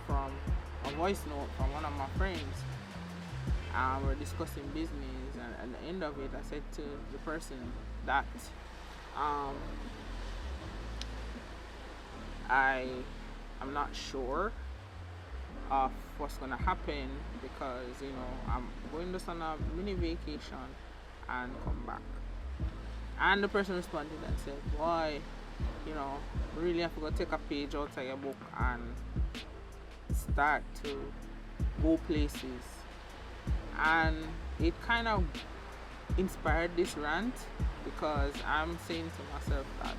from a voice note from one of my friends. We're discussing business, and at the end of it, I said to the person that um, I'm not sure of what's gonna happen because I'm going just on a mini vacation and come back. And the person responded and said, "Why, really have to go take a page out of your book and start to go places." And it kind of inspired this rant because I'm saying to myself that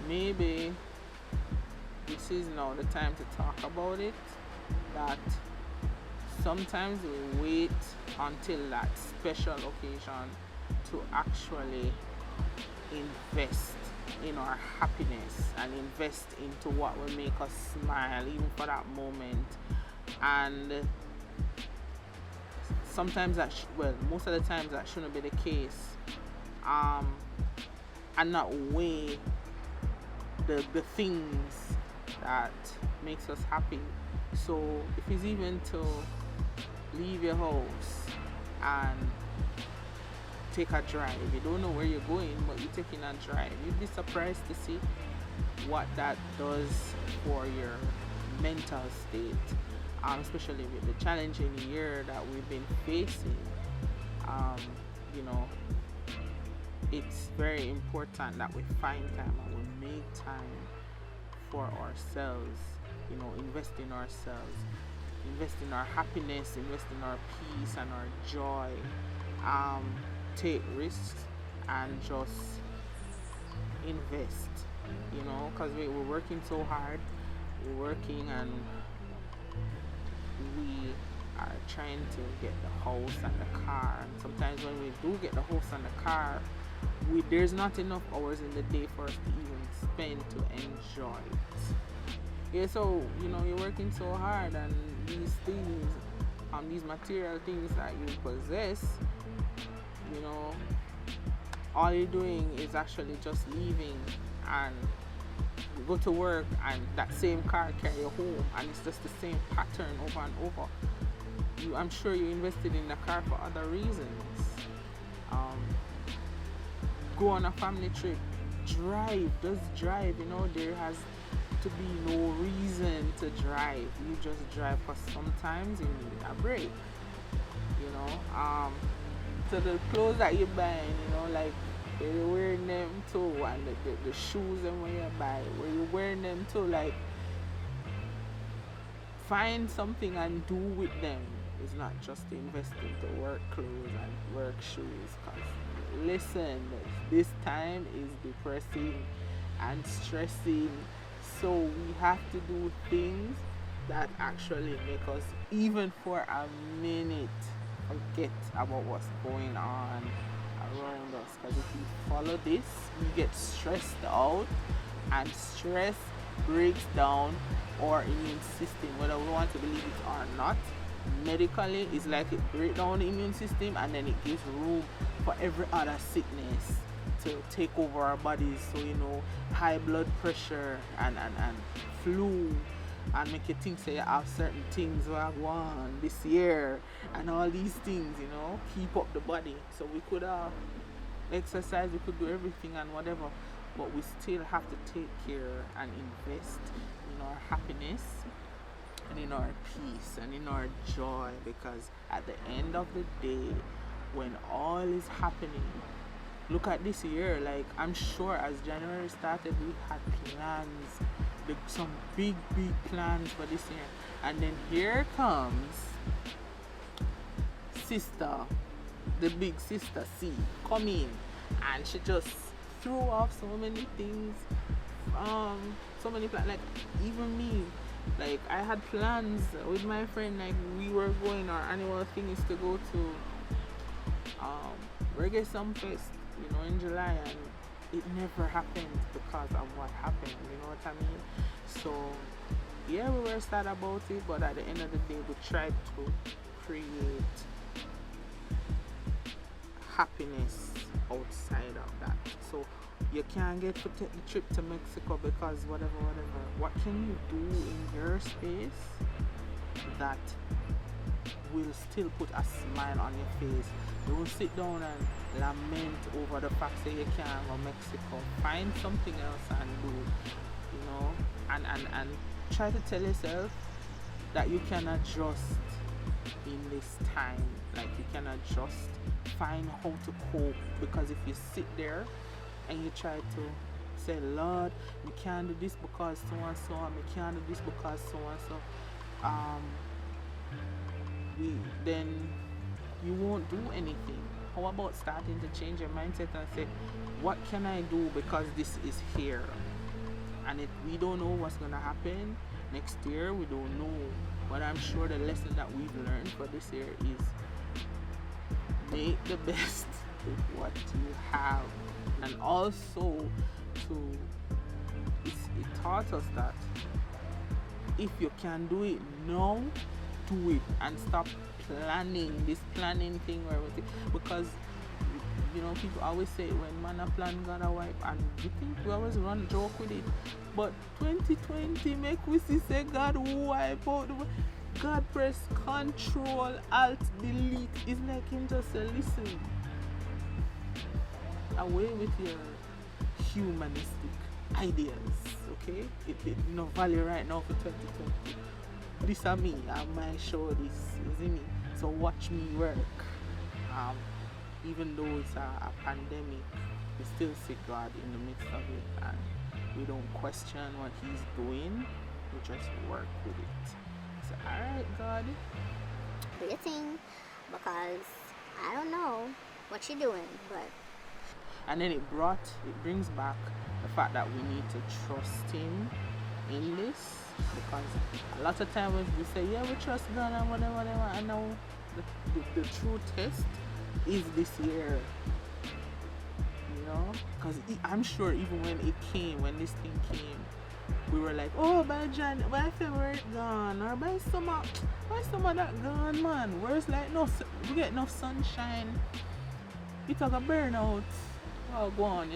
maybe this is now the time to talk about it. That sometimes we wait until that special occasion to actually invest in our happiness and invest into what will make us smile even for that moment. And sometimes most of the times that shouldn't be the case, and not weigh the things that makes us happy. So if it's even to leave your house and take a drive, you don't know where you're going, but you're taking a drive, you'd be surprised to see what that does for your mental state, especially with the challenging year that we've been facing. It's very important that we find time and we make time for ourselves, invest in ourselves, invest in our happiness, invest in our peace and our joy, take risks and just invest, because we're working so hard, we're working and we are trying to get the house and the car, and sometimes when we do get the house and the car, there's not enough hours in the day for us to even spend to enjoy it. Yeah, so you're working so hard, and these things, these material things that you possess, all you're doing is actually just leaving and you go to work, and that same car carry you home, and it's just the same pattern over and over. I'm sure you invested in the car for other reasons. Go on a family trip, just drive. There has to be no reason to drive. You just drive, because sometimes you need a break. So the clothes that you're buying, like you're wearing them too, and the shoes and when you buy, where you're wearing them too, like find something and do with them. It's not just to invest into work clothes and work shoes, because listen, this time is depressing and stressing, so we have to do things that actually make us, even for a minute, forget about what's going on around us. Because if you follow this, you get stressed out, and stress breaks down our immune system, whether we want to believe it or not. Medically, it's like it breaks down the immune system, and then it gives room for every other sickness to take over our bodies. So high blood pressure and flu, and make you think say you have certain things we have won this year, and all these things, keep up the body. So we could exercise, we could do everything and whatever, but we still have to take care and invest in our happiness and in our peace and in our joy, because at the end of the day, when all is happening, look at this year, like I'm sure as January started, we had plans, some big plans for this year, and then here comes the big sister C come in, and she just threw off so many things, so many plans. Like even me, like I had plans with my friend, like we were going, our annual thing is to go to Reggae Fest, in July, and it never happened because of what happened, you know what I mean? So yeah, we were sad about it, but at the end of the day, we tried to create happiness outside of that. So you can't get to take the trip to Mexico because whatever. What can you do in your space that will still put a smile on your face? Don't sit down and lament over the fact that you can't go Mexico. Find something else and do, and try to tell yourself that you can adjust in this time. Like, you can adjust, find how to cope, because if you sit there and you try to say, Lord, we can't do this because so and so, and we can't do this because so and so, then you won't do anything. How about starting to change your mindset and say, what can I do because this is here? And we don't know what's gonna happen next year, we don't know, but I'm sure the lesson that we've learned for this year is make the best with what you have. And also it taught us that if you can do it now, do it, and stop planning this planning thing where because people always say when man a plan God a wipe, and you think we always run joke with it, but 2020 make we see say God wipe out God press Control Alt Delete. It's like him just say, listen, away with your humanistic ideas, okay? It no value right now for 2020. This is me, I might show this, is me. So watch me work. Even though it's a pandemic, we still see God in the midst of it, and we don't question what He's doing. We just work with it. So, alright, God, do your thing, because I don't know what you're doing, but. And then it brings back the fact that we need to trust Him in this, because a lot of times we say, yeah, we trust God and whatever, I know the true test is this year, because I'm sure even when this thing came, we were like, oh, by February it gone, or by summer that gone, man. Whereas like we get enough sunshine, it took a burnout, oh, go on,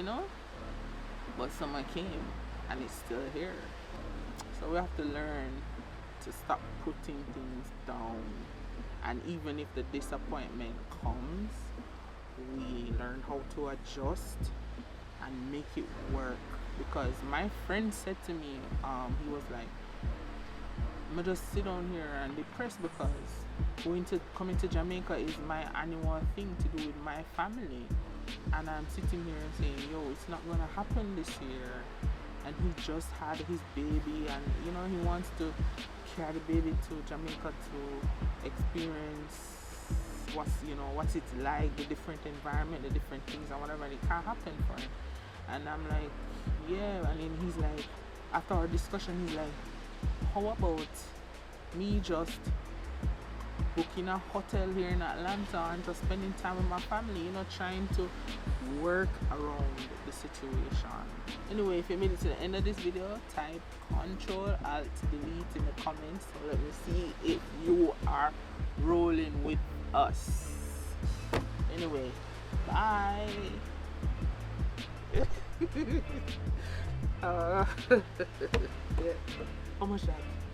but summer came and it's still here. So we have to learn to stop putting things down, and even if the disappointment comes, we learn how to adjust and make it work. Because my friend said to me, he was like, I'm just sit down here and depressed because coming to Jamaica is my annual thing to do with my family, and I'm sitting here and saying, yo, it's not gonna happen this year. And he just had his baby, and he wants to carry the baby to Jamaica to experience what's it like, the different environment, the different things and whatever, and it can't happen for him. And I'm like, yeah. And then he's like, after our discussion, he's like, how about me just booking a hotel here in Atlanta and just spending time with my family, trying to work around the situation. Anyway, if you made it to the end of this video, type Control Alt Delete in the comments, so let me see if you are rolling with us. Anyway, bye. Yeah. How much that?